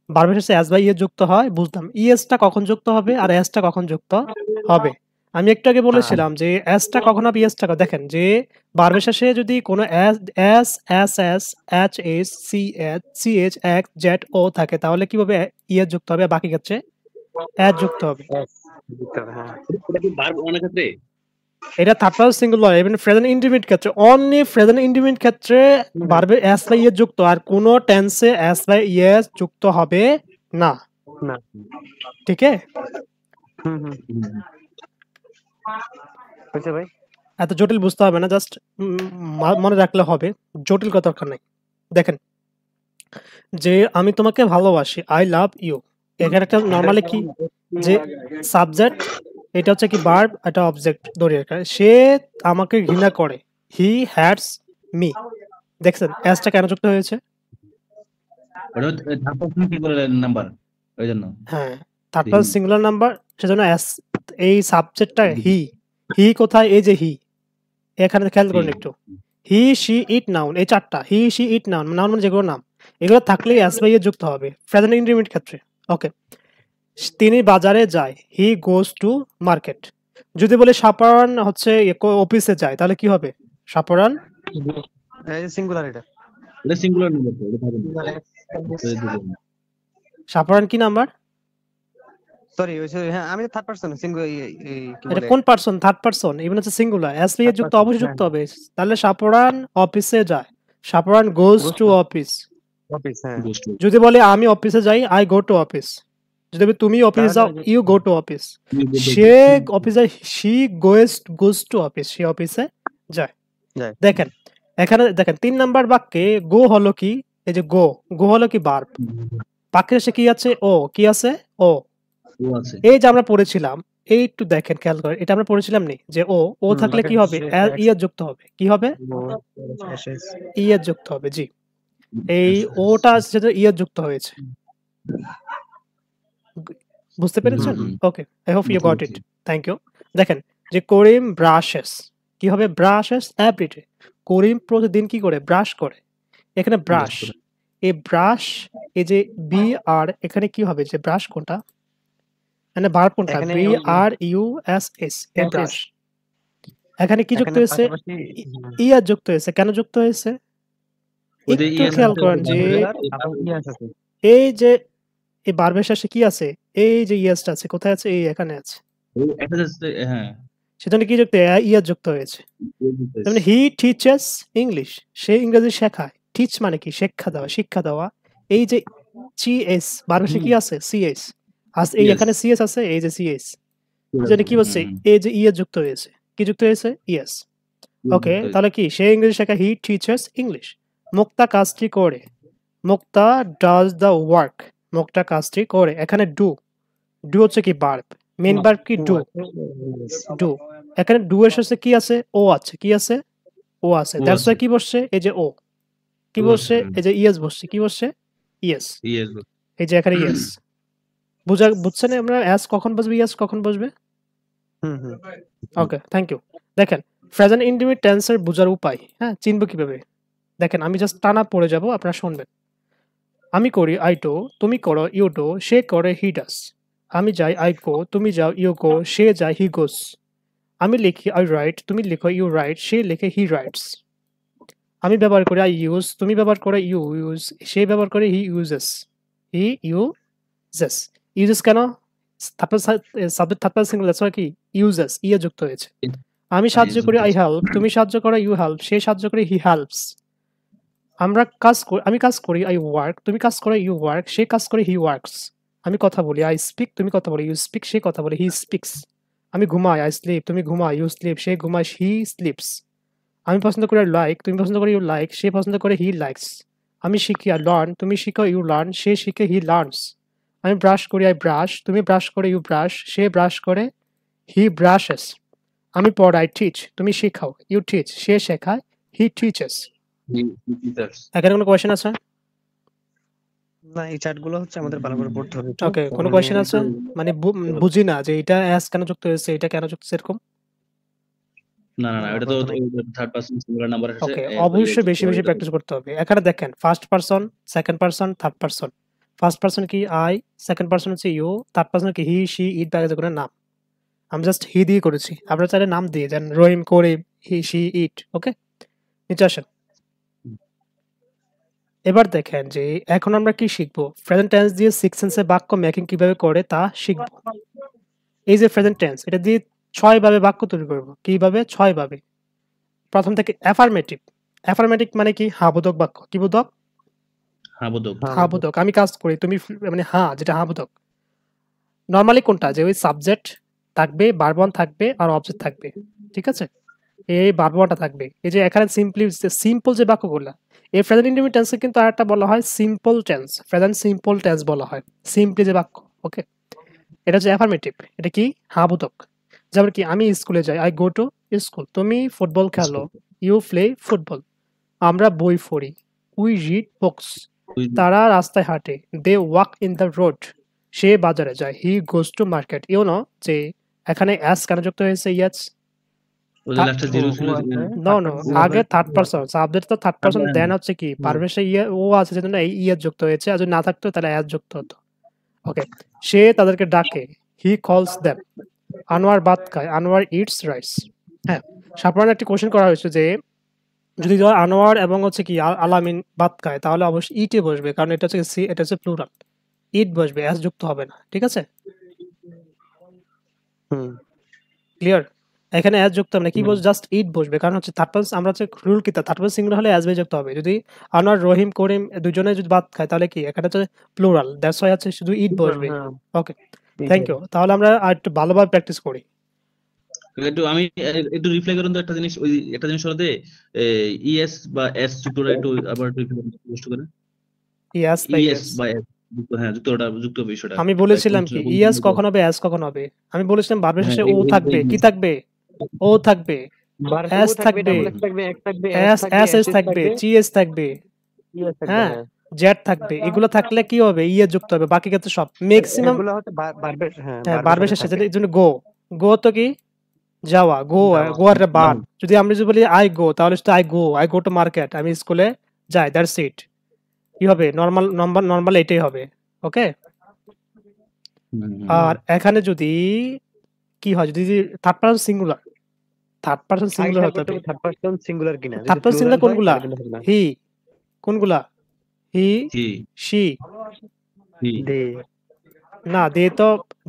ভার্বের শেষে এস বা ইয়ে যুক্ত হয়, বুঝলাম। ইএসটা কখন যুক্ত হবে আর এসটা কখন যুক্ত হবে। আমি একটু আগে বলেছিলাম যে এসটা কখন হবে, ইএসটা দেখেন যে ভার্বের শেষে যদি কোনো S, S, S S, H S, C H, C H, X, Z, O থাকে, তাহলে কিভাবে ইয়ে যুক্ত হবে, বাকি ক্ষেত্রে এস যুক্ত হবে। বুঝতে হবে, হ্যাঁ এটা কি verb one এর ক্ষেত্রে? এটা থার্ড পারসন সিঙ্গুলার এবং প্রেজেন্ট ইন্ডিফিনিট ক্ষেত্রে অনলি প্রেজেন্ট ইন্ডিফিনিট ক্ষেত্রে ভার্বে এস বাই ইএস যুক্ত, আর কোনো টেন্সে এস বাই ইএস যুক্ত হবে না। না। ঠিক আছে, বুঝছে ভাই? এত জটিল বুঝতে হবে না, জাস্ট মনে রাখলে হবে, জটিল কথা দরকার নাই। দেখেন যে আমি তোমাকে ভালোবাসি, আই লাভ ইউ, এখানে একটা নর্মালি কি যে সাবজেক্ট, এটা হচ্ছে কি ভার্ব, এটা অবজেক্ট ধরে রাখা, সে আমাকে ঘৃণা করে, হি হ্যাটস মি। দেখছেন এসটা কেন যুক্ত হয়েছে? ওটা থার্ড পারসন সিঙ্গুলার নাম্বার, ওই জন্য। হ্যাঁ, থার্ড পারসন সিঙ্গুলার নাম্বার, সেজন্য এস, এই সাবজেক্টটা হি, হি কোথায়? এই যে হি, এখানে খেয়াল করুন একটু, হি শি ইট নাউন, এই চারটা হি শি ইট নাউন, নাউন মানে যেগুলো নাম, এগুলো থাকলেই এস বাই এ যুক্ত হবে প্রেজেন্ট ইন্ডিফিনিট ক্ষেত্রে। ওকে, তিনি বাজারে যায়, হি গোজ টু মার্কেট। যদি বলে সাপারান হচ্ছে অফিসে যায়, তাহলে কি হবে? সাপারান সিঙ্গুলার, এটা সিঙ্গুলার নাম্বার তো, এটা সাপারান কি নাম্বার? সরি, হ্যাঁ আমি থার্ড পারসন সিঙ্গুলার, কি এটা বলে কোন পারসন? থার্ড পারসন, ইভেন হচ্ছে সিঙ্গুলার, এস বাই এ যুক্ত অবশ্যই যুক্ত হবে। তাহলে সাপারান অফিসে যায়, সাপারান গোজ টু অফিস। অফিস, হ্যাঁ। যদি বলে আমি অফিসে যাই, আই গো টু অফিস। যদি তুমি অফিস যাও, ইউ গো টু অফিস। সে অফিসে, শি গোজ টু অফিস, সে অফিসে যায়। দেখেন এখানে দেখেন 3 নাম্বার বাক্যে গো হলো কি? এই যে গো, গো হলো কি ভার্ব, বাক্যের শেষে কি আছে? ও, কি আছে? ও আছে। এই যে আমরা পড়েছিলাম, এই একটু দেখেন খেয়াল করে, এটা আমরা পড়েছিলাম নি যে ও থাকলে কি হবে? ইয়ের যুক্ত হবে, কি হবে? ইয়ের যুক্ত হবে। জি, এই ওটা সেটা ইয়ের যুক্ত হয়েছে, বুঝতে পেরেছেন? Okay, I hope you got it, thank you. দেখেন যে করিম ব্রাশেস, কি হবে? ব্রাশেস এভরিডে, করিম প্রতিদিন কি করে? ব্রাশ করে। এখানে ব্রাশ, এই ব্রাশ, এই যে বি আর, এখানে কি হবে? যে ব্রাশ কোনটা, মানে ভার্ব কোনটা? B R U S S, এই ব্রাশ। এখানে কি যুক্ত হয়েছে? ইয়ার যুক্ত হয়েছে। কেন যুক্ত হয়েছে? একটু খেয়াল করেন যে এই যে এই ভার্বের শেষে কি আছে? এই যে ইএসটা আছে, কোথায় আছে? এই এখানে আছে, হ্যাঁ, সেজন্য কি যুক্ত? ইয়ার যুক্ত হয়েছে। মানে হি টিচেস ইংলিশ, সে ইংরেজি শেখায়। টিচ মানে কি? শিক্ষা দেওয়া, শিক্ষা দেওয়া। এই যে সিএস ভার্বের শেষে কি আছে? সিএস আস, এই এখানে সিএস আছে, এই যে সিএস, যেটা কি বলছে? এই যে ইয়ার যুক্ত হয়েছে, কি যুক্ত হয়েছে? ইয়েস। ওকে, তাহলে কি? সে ইংরেজি শেখায়, হি টিচেস ইংলিশ। মুক্তা কাজটি করে, মুক্তা ডাজ দ্য ওয়ার্ক, মুক্তা কাজটি করে। এখানে ডু, ডু হচ্ছে কি? ভার্ব, মেইন ভার্ব কি? Do, do. এখানে ডু এর সাথে কি আছে? ও আছে, কি আছে? ও আছে। দ্যাটস ওয়াই কি বসছে? এই যে ও, কি বসছে? এই যে ইয়েস বসছে, কি বসছে? ইয়েস। এই যে এখানে ইয়েস, বুঝছেন আমরা এস কখন বসবে, ইয়েস কখন বসবে? ওকে, থ্যাংক ইউ। দেখেন প্রেজেন্ট ইনডিফিনিট টেন্সের বোঝার উপায়, হ্যাঁ, চিনব কিভাবে? দেখেন আমি জাস্ট টানা পড়ে যাব, আপনারা শুনবেন। আমি করি, আই ডু, তুমি করো, ইউ ডু, সে করে, হি ডাস। আমি যাই, আই গো, তুমি যাও, ইউ গো, সে যায়, হি গোস। আমি লিখি, আই রাইট, তুমি লিখো, ইউ রাইট, সে লিখে, হি রাইটস। আমি ব্যবহার করি, আই ইউজ, তুমি ব্যবহার করে, ইউ ইউজ, সে ব্যবহার করে, হি ইউজেস, হি ইউজেস। ইউজেস কেন? Subject third person singular, that's কি? ইউজেস, ইয়ে যুক্ত হয়েছে। আমি সাহায্য করি, আই হেল্প, তুমি সাহায্য করো, ইউ হেল্প, সে সাহায্য করে, হি হেল্পস। আমরা কাজ করি, আমি কাজ করি, আই ওয়ার্ক, তুমি কাজ করে, ইউ ওয়ার্ক, সে কাজ করে, হি ওয়ার্কস। আমি কথা বলি, আই স্পিক, তুমি কথা বলো, ইউ স্পিক, সে কথা বলে, হি স্পিক্স। আমি ঘুমাই, আই স্লিপ, তুমি ঘুমাই, ইউ স্লিপ, সে ঘুমায়, হি স্লিপস। আমি পছন্দ করি, লাইক, তুমি পছন্দ করে, ইউ লাইক, সে পছন্দ করে, হি লাইকস। আমি শিখি, আই লার্ন, তুমি শিখো, ইউ লার্ন, সে শিখে, হি লার্নস। আমি ব্রাশ করি, আই ব্রাশ, তুমি ব্রাশ করে, ইউ ব্রাশ, সে ব্রাশ করে, হি ব্রাশেস। আমি পড়াই, আই টিচ, তুমি শেখাও, ইউ টিচ, সে শেখায়, হি টিচেস। এখানে কোনো কোয়েশ্চেন আছে? না, এই চার্টগুলো হচ্ছে আমাদের ভালো করে পড়তে হবে। ওকে, কোনো কোয়েশ্চেন আছে? মানে বুঝি না যে এটা এস কেন যুক্ত হয়েছে, এটা কেন যুক্ত এরকম? না, এটা তো থার্ড পারসন সিঙ্গুলার নাম্বার আছে। ওকে, অবশ্যই বেশি বেশি প্র্যাকটিস করতে হবে। এখানে দেখেন first person, second person, third person. First person কি? আই, সেকেন্ড পারসন হচ্ছে ইউ, থার্ড পারসন কি? হি, শি, ইট, ব্যাগ করে নাম। আমি জাস্ট হি দিয়ে করেছি, আপনারা চাইলে নাম দিয়ে দেন, রহিম, করিম, হি, শি, ইট। ওকে, নিচে আসেন। এবার দেখেন যে এখন আমরা কি শিখবো? প্রেজেন্ট টেন্স দিয়ে সিক্স সেন্সে বাক্য মেকিং কিভাবে করে তা শিখবো। এই যে প্রেজেন্ট টেন্স, এটা দিয়ে 6 ভাবে বাক্য তৈরি করব। কিভাবে? 6 ভাবে। প্রথম থেকে অ্যাফার্মেটিভ। অ্যাফার্মেটিভ মানে কি? হ্যাঁ বোধক বাক্য। কি বোধক? হ্যাঁ বোধক। হ্যাঁ বোধক। আমি কাজ করি, তুমি মানে হ্যাঁ, যেটা হ্যাঁ বোধক। নরমালি কোনটা? যে ওই সাবজেক্ট থাকবে, ভার্ব ওয়ান থাকবে আর অবজেক্ট থাকবে। ঠিক আছে? এই ভার্ব ওয়ানটা থাকবে। এই যে এখানে সিম্পল যে বাক্যগুলা, এই প্রেজেন্ট ইনডিফিনিট টেন্সকে কিন্তু আরেকটা বলা হয় simple tense. Present simple tense বলা হয়। সিম্পলি যে বাক্য, ওকে? এটা হচ্ছে অ্যাফার্মেটিভ। এটা কি? হ্যাঁ বোধক। যেমন কি আমি স্কুলে যাই, আই গো টু স্কুল। তুমি ফুটবল খেলো, ইউ প্লে ফুটবল। আমরা বই পড়ি, উই রিড বুকস। তারা রাস্তায় হাঁটে, they walk in the road. সে বাজারে যায়, he goes to market. You know যে এখানে অ্যাস কেন যুক্ত হয়েছে? ইয়াস। ওদের লাস্টে জিরো ছিল। নো নো, আগে থার্ড পারসন, সাবজেক্ট তো থার্ড পারসন, দেন হচ্ছে কি পারভেশে ইয়ে ও আছে, সেজন্য এই ইয়াস যুক্ত হয়েছে। আর যদি না থাকতো তাহলে অ্যাস যুক্ত হতো। ওকে, সে তাদেরকে ডাকে, হি কলস দেম। আনোয়ার ভাত খায়, আনোয়ার ইটস রাইস। হ্যাঁ, সাধারণ একটি কোশ্চেন করা হয়েছে যে যদি ধর আনোয়ার এবং হচ্ছে কি আলামিন ভাত খায়, তাহলে অবশ্যই ইটে বসবে, কারণ এটা হচ্ছে এটা হচ্ছে প্লুরাল। ইট বসবে, অ্যাস যুক্ত হবে না। ঠিক আছে? ক্লিয়ার? এখানে অ্যাস যুক্ত হবে না, কি বস, জাস্ট ইট বসবে, কারণ হচ্ছে থার্ড পারসন, আমরা হচ্ছে রুল কি থার্ড পারসন সিঙ্গুলার হলে অ্যাস বাই যুক্ত হবে। যদি আনোয়ার, রহিম, করিম দুজনে যদি ভাত খায়, তাহলে কি এখানে হচ্ছে প্লুরাল, দ্যাটস ওয়াই হচ্ছে শুধু ইট বসবে। ওকে, থ্যাংক ইউ। তাহলে আমরা আর একটু ভালোভাবে প্র্যাকটিস করি। একটু আমি একটু রিপ্লাই করুন তো একটা জিনিস, ওই একটা জিনিস হলো যে ইএস বা এস যুক্তটা একটু আবার একটু কষ্ট করে। ইয়াস বা ইএস ইয়েস। বা এস যুক্ত, হ্যাঁ যুক্তটা যুক্ত বিষয়টা আমি বলেছিলাম কি ইয়াস কখন হবে, অ্যাস কখন হবে? আমি বলেছিলাম ভার্বের হ্যাঁ শেষে ও থাকবে। কি থাকবে? ও থাকবে, এস থাকবে, এস এস এস থাকবে, জি এস থাকবে, হ্যাঁ, জেড থাকবে। এগুলো থাকলে কি হবে? ইয়ে যুক্ত হবে। বাকি ক্ষেত্রে সব ম্যাক্সিমাম এগুলো হচ্ছে ভার্বের, হ্যাঁ হ্যাঁ ভার্বের ভার্বের সাথে শেষে। থাকে। এই জন্য গো, গো তো কি যাওয়া, গো, যাওয়া। গো আর বার। যদি আমরা যদি বলি আই গো, তাহলে শুধু আই গো টু মার্কেট, আমি স্কুলে যাই, দ্যাটস ইট। কি হবে? নরমাল এটাই হবে। ওকে, আর এখানে যদি কি হয়, যদি third person singular, third person আগে সিঙ্গুলার খেয়াল হতে করতে হবে। হবে থার্ড পারসন সিঙ্গুলার কিনা। থার্ড যদি পারসন প্লুরাল সিঙ্গুলার হয় কোনগুলা? তাহলে কিন্তু হবে না। হি, কোনগুলা? হি, জি শি। জি দে, না,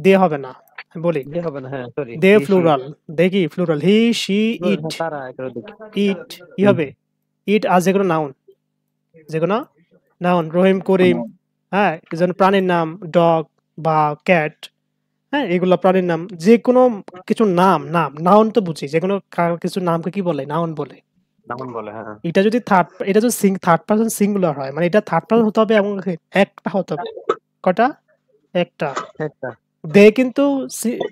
দে হবে না, আমি বলি দে হবে না, হ্যাঁ sorry, they he she. Plural. দেখি প্লুরাল, হি, শি, ইট। হ্যাঁ তারা এগুলো দেখি। ইট কি হবে? ইট আর যে কোনো নাউন, যে কোনো নাউন, রহিম, করিম, হ্যাঁ, যেন প্রাণীর নাম, ডগ বা ক্যাট, হ্যাঁ, এগুলো প্রাণীর নাম। যে কোনো কিছু নাউন তো বুঝি, যে কোনো কিছু নামকে কি বলে? নাউন বলে। নাউন বলে, হ্যাঁ। এটা যদি থার্ড পারসন সিঙ্গুলার হয়, মানে এটা থার্ড পারসন হতে হবে এবং একটা হতে হবে। কটা? একটা। একটা। দে কিন্তু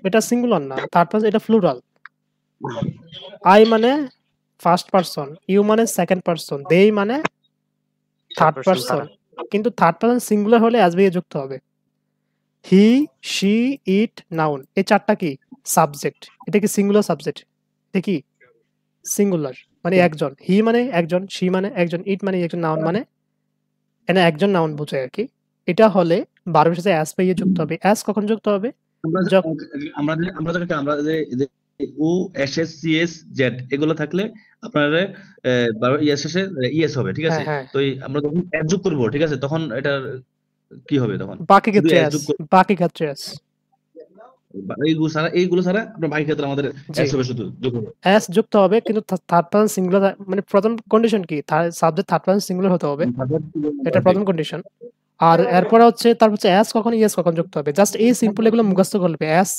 এটা সিঙ্গুলার না, থার্ড পারসন, এটা প্লুরাল। আই মানে ফার্স্ট পারসন, ইউ মানে সেকেন্ড পারসন, দে মানে থার্ড পারসন। কিন্তু থার্ড পারসন সিঙ্গুলার হলে অ্যাস বাই যুক্ত হবে। হি, শি, ইট, নাউন, এই চারটা কি সাবজেক্ট। এটা কি সিঙ্গুলার সাবজেক্ট? এটা কি সিঙ্গুলার, মানে একজন। হি মানে একজন, শি মানে একজন, ইট মানে একজন, নাউন মানে এনে একজন নাউন বোঝায় আর কি। এটা হলে ভার্বের সাথে অ্যাস পাইয়ে যুক্ত হবে। অ্যাস কখন যুক্ত হবে? আমরা যে O S S C S Z এগুলো থাকলে আপনার ইয়েস শেষে ইএস হবে, ঠিক আছে? হ্যাঁ, তো আমরা যখন অ্যাড যোগ করব, ঠিক আছে, তখন এটার কি হবে? তখন বাকি শুধু ক্ষেত্রে অ্যাড অ্যাস, যোগ করব, বাকি ক্ষেত্রে অ্যাস। এইগুলো ছাড়া আপনার বাকি ক্ষেত্রে আমাদের অ্যাস হবে, শুধু যোগ হবে। অ্যাস যুক্ত হবে, কিন্তু থার্ড পারসন সিঙ্গুলার, মানে প্রথম কন্ডিশন কি সাবজেক্ট থার্ড পারসন সিঙ্গুলার হতে হবে, এটা প্রথম কন্ডিশন। আর এরপরে হচ্ছে তারপর হচ্ছে অ্যাস কখন, ইএস কখন যুক্ত হবে। জাস্ট এই সিম্পল এগুলো মুখস্থ করবে। অ্যাস,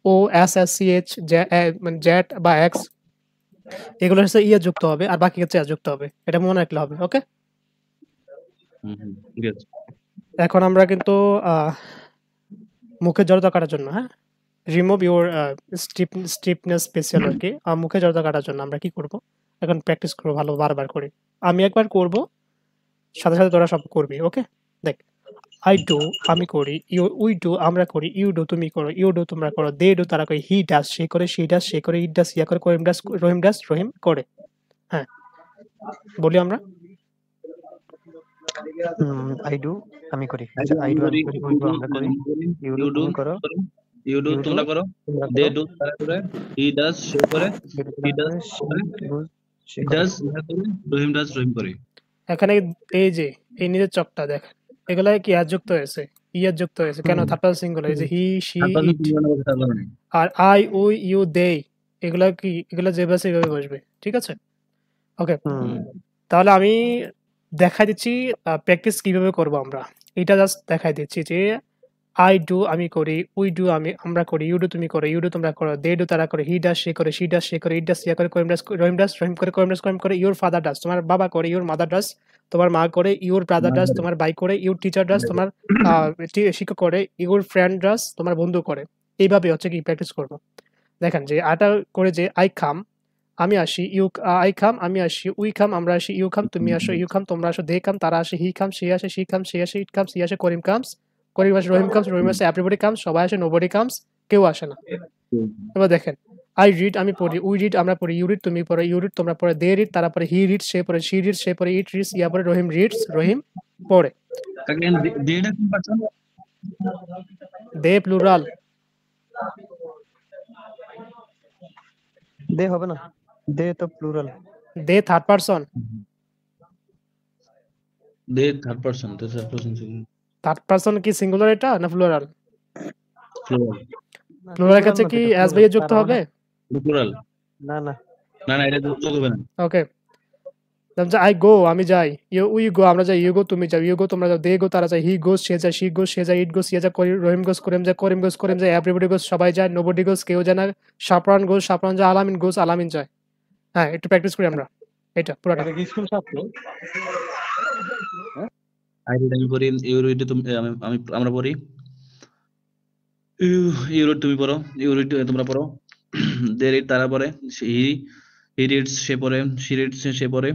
ও, এস এস সি এইচ, মানে জেড বা এক্স, এগুলোর সাথে ইয়ে যুক্ত হবে, আর বাকি ক্ষেত্রে অ্যাস যুক্ত হবে। এটা মনে রাখলে হবে। ওকে, ঠিক আছে। এখন আমরা কিন্তু মুখে জড়তা কাটার জন্য, হ্যাঁ, রিমুভ ইউর স্টিফনেস স্পেশাল আর কি, মুখে জড়তা কাটার জন্য আমরা কি করব? এখন প্র্যাকটিস করবো ভালো, বারবার করে। আমি একবার করব, সাথে সাথে তোরা সব করবি। ওকে, দেখ, আই ডু আমি করি, উই ডু আমরা করি, ইউ ডু তুমি করো, ইউ ডু তোমরা করো, দে ডু তারা করে, হি ডাস সে করে, শি ডাস সে করে, ইট ডাস ইয়া করে, করিম ডাস রহিম করে। হ্যাঁ, বলি আমরা আই ডু আমি করি, আচ্ছা আই ডু আমি করি, উই ডু আমরা করি, ইউ ডু তুমি করো, ইউ ডু তোমরা করো, দে ডু তারা করে, হি ডাস সে করে, হি ডাস রহিম করে। এখানে এই যে এই নিজের চকটা দেখ, এগুলা কি আর যুক্ত হয়েছে, ইয়ার যুক্ত হয়েছে কেন? থার্ড পারসন সিঙ্গুলার, এই যে হি, শি, ইট। আর আই, উই, ইউ, দে, এগুলা যেভাবে আছে এইভাবে বসবে, ঠিক আছে? ওকে, হুম তাহলে আমি দেখাই দিচ্ছি প্র্যাকটিস কিভাবে করব আমরা। এটা জাস্ট দেখাই দিচ্ছি যে আই ডু আমি করি, উই ডু আমরা করি, ইউ ডু তুমি করো, ইউ ডু তোমরা করো, দে ডু তারা করে, হি ডাজ সে করে, শি ডাজ সে করে, ইট ডাজ ইয়া করে, রহিম ডাজ রহিম করে, করিম করে, ইউর ফাদার ডাজ তোমার বাবা করে, ইউর মাদার ডাজ তোমার মা করে, ইউর ব্রাদার ডাজ তোমার ভাই করে, ইউর টিচার ডাজ তোমার শিক্ষক করে, ইউর ফ্রেন্ড ডাজ তোমার বন্ধু করে। এইভাবে হচ্ছে কি প্র্যাকটিস করব। দেখেন যে আটা করে যে আই কাম আমি আসি, আই কাম আমি আসি, উই কাম আমরা আসি, ইউ কাম তুমি আসো, ইউ কাম তোমরা আসো, দে কাম তারা আসে, হি কাম সে আসে, শি কাম সে আসে, ইট কাম সি আসে, করিম আসে, রহিম আসে, এভরিবডি কামস সবাই আসে, নোবডি কামস কেউ আসে না। এবার দেখেন আই রিড আমি পড়ি, উই রিড আমরা পড়ি, ইউ রিড তুমি পড়ো, ইউ রিড তোমরা পড়ে, দে রিড তারা পড়ে, হি রিড সে পড়ে, শি রিড সে পড়ে, ইট রিডস ইয়া পড়ে, রহিম রিডস রহিম পড়ে। কাকে দেটা কোন পার্সন? দে প্লুরাল, দে হবে না, দে তো প্লুরাল। দে থার্ড পারসন, দে থার্ড পার্সন থার্ড পারসন কি সিঙ্গুলার এটা না প্লুরাল? প্লুরাল প্লুরাল কাছে কি অ্যাজ ভাইয়ে যুক্ত হবে? প্লুরাল না না না না এটা যুক্ত হবে না। ওকে, আই গো আমি যাই, উই গো আমরা যাই, ইউ গো তুমি যাও, ইউ গো তোমরা যাও, দে গো তারা যায়, হি গোস সে যায়, শি গোস সে যায়, ইট গোস সে যায়, রহিম গোস করিম যায়, এভরিবডি গোস সবাই যায়, নোবডি গোস কেউ যায় না, সাপরান যায়, আলামিন যায়। হ্যাঁ, একটু প্র্যাকটিস করি আমরা এটা পুরোটা। এটা কি স্কুল ছাত্র? আই রিড আমি পড়ি, ইউ রিড তুমি আমরা পড়ি, ইউ রিড তুমি পড়ো, ইউ রিড তোমরা পড়ো, দে রিড তারা পড়ে, হি রিডস সে পড়ে, শি রিডস সে পড়ে,